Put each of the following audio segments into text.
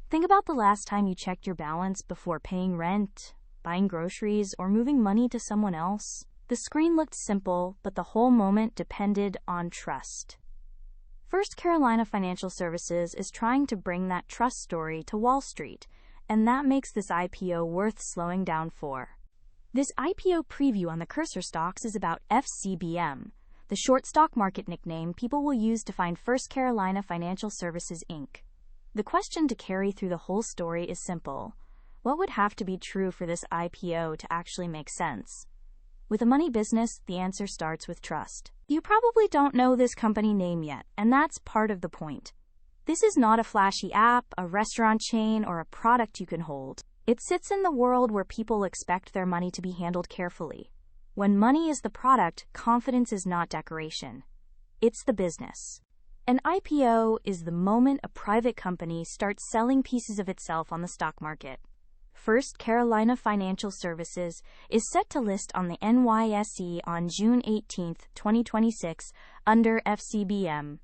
Think about the last time you checked your balance before paying rent, buying groceries, or moving money to someone else. The screen looked simple, but the whole moment depended on trust. First Carolina Financial Services is trying to bring that trust story to Wall Street, and that makes this IPO worth slowing down for. This IPO preview on the cursor stocks is about FCBM, the short stock market nickname people will use to find First Carolina Financial Services, Inc. The question to carry through the whole story is simple. What would have to be true for this IPO to actually make sense? With a money business, the answer starts with trust. You probably don't know this company name yet, and that's part of the point. This is not a flashy app, a restaurant chain, or a product you can hold. It sits in the world where people expect their money to be handled carefully. When money is the product, confidence is not decoration. It's the business. An IPO is the moment a private company starts selling pieces of itself on the stock market. First Carolina Financial Services is set to list on the NYSE on June 18, 2026, under FCBM.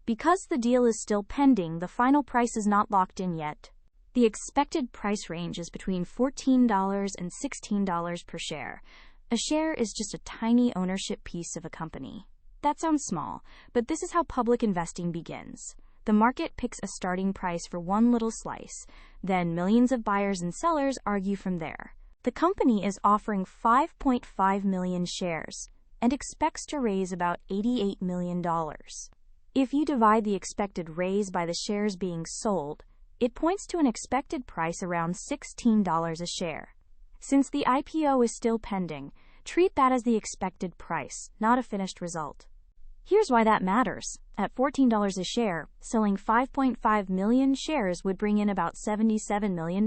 Because the deal is still pending, the final price is not locked in yet. The expected price range is between $14 and $16 per share. A share is just a tiny ownership piece of a company. That sounds small, but this is how public investing begins. The market picks a starting price for one little slice. Then millions of buyers and sellers argue from there. The company is offering 5.5 million shares and expects to raise about $88 million. If you divide the expected raise by the shares being sold, it points to an expected price around $16 a share. Since the IPO is still pending, treat that as the expected price, not a finished result. Here's why that matters. At $14 a share, selling 5.5 million shares would bring in about $77 million.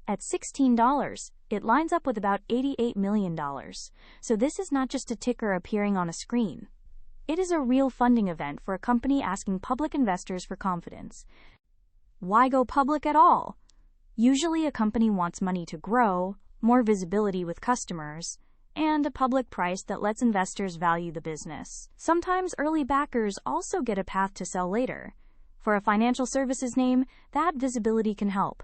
At $16, it lines up with about $88 million. So this is not just a ticker appearing on a screen. It is a real funding event for a company asking public investors for confidence. Why go public at all? Usually a company wants money to grow, more visibility with customers, and a public price that lets investors value the business. Sometimes early backers also get a path to sell later. For a financial services name, that visibility can help.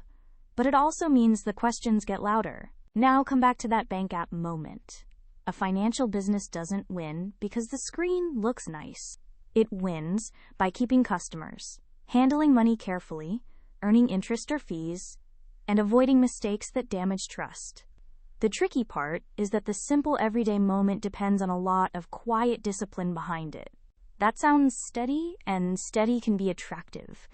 But it also means the questions get louder. Now come back to that bank app moment. A financial business doesn't win because the screen looks nice. It wins by keeping customers, handling money carefully, earning interest or fees, and avoiding mistakes that damage trust. The tricky part is that the simple everyday moment depends on a lot of quiet discipline behind it. That sounds steady, and steady can be attractive.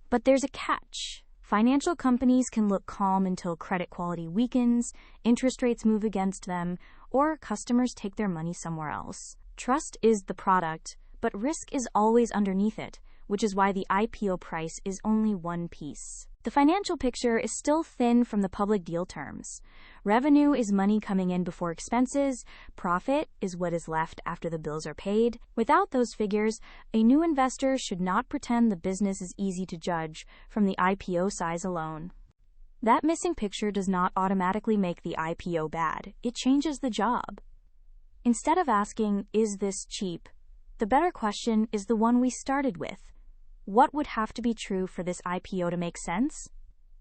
But there's a catch. Financial companies can look calm until credit quality weakens, interest rates move against them, or customers take their money somewhere else. Trust is the product, but risk is always underneath it, which is why the IPO price is only one piece. The financial picture is still thin from the public deal terms. Revenue is money coming in before expenses. Profit is what is left after the bills are paid. Without those figures, a new investor should not pretend the business is easy to judge from the IPO size alone. That missing picture does not automatically make the IPO bad. It changes the job. Instead of asking, "Is this cheap?" the better question is the one we started with. What would have to be true for this IPO to make sense?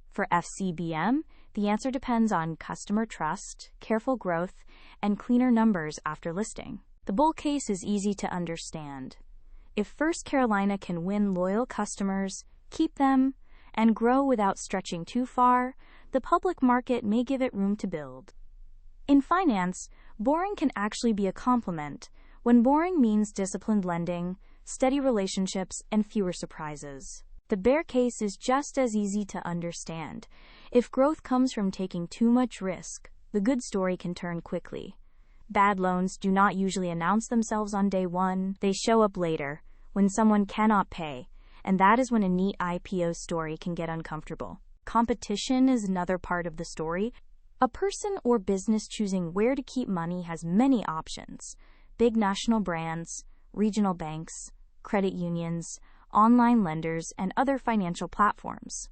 For FCBM, the answer depends on customer trust, careful growth, and cleaner numbers after listing. The bull case is easy to understand. If First Carolina can win loyal customers, keep them, and grow without stretching too far, the public market may give it room to build. In finance, boring can actually be a compliment when boring means disciplined lending, steady relationships, and fewer surprises. The bear case is just as easy to understand. If growth comes from taking too much risk, the good story can turn quickly. Bad loans do not usually announce themselves on day one. They show up later, when someone cannot pay, and that is when a neat IPO story can get uncomfortable. Competition is another part of the story. A person or business choosing where to keep money has many options. Big national brands, regional banks, credit unions, online lenders, and other financial platforms.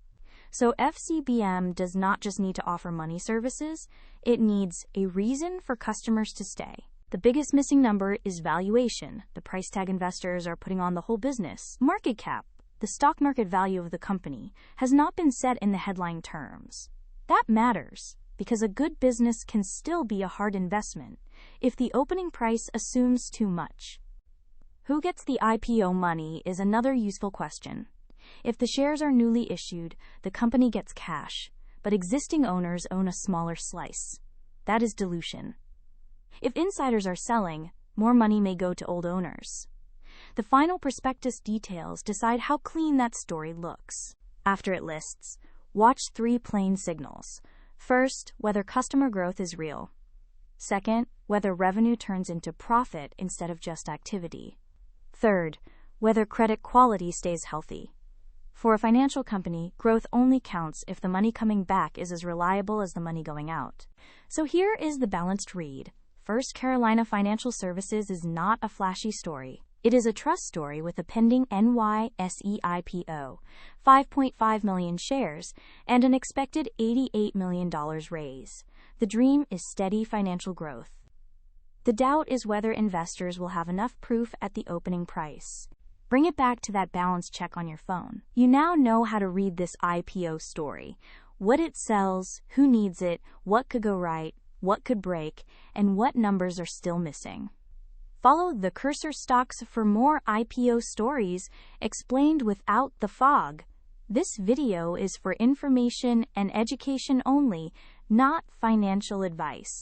So FCBM does not just need to offer money services, it needs a reason for customers to stay. The biggest missing number is valuation, the price tag investors are putting on the whole business. Market cap, the stock market value of the company has not been set in the headline terms. That matters, because a good business can still be a hard investment if the opening price assumes too much. Who gets the IPO money is another useful question. If the shares are newly issued, the company gets cash, but existing owners own a smaller slice. That is dilution. If insiders are selling, more money may go to old owners. The final prospectus details decide how clean that story looks. After it lists, watch 3 plain signals. First, whether customer growth is real. Second, whether revenue turns into profit instead of just activity. Third, whether credit quality stays healthy. For a financial company, growth only counts if the money coming back is as reliable as the money going out. So here is the balanced read. First Carolina Financial Services is not a flashy story. It is a trust story with a pending NYSE IPO, 5.5 million shares, and an expected $88 million raise. The dream is steady financial growth. The doubt is whether investors will have enough proof at the opening price. Bring it back to that balance check on your phone. You now know how to read this IPO story. What it sells, who needs it, what could go right, what could break, and what numbers are still missing. Follow the cursor stocks for more IPO stories explained without the fog. This video is for information and education only, not financial advice.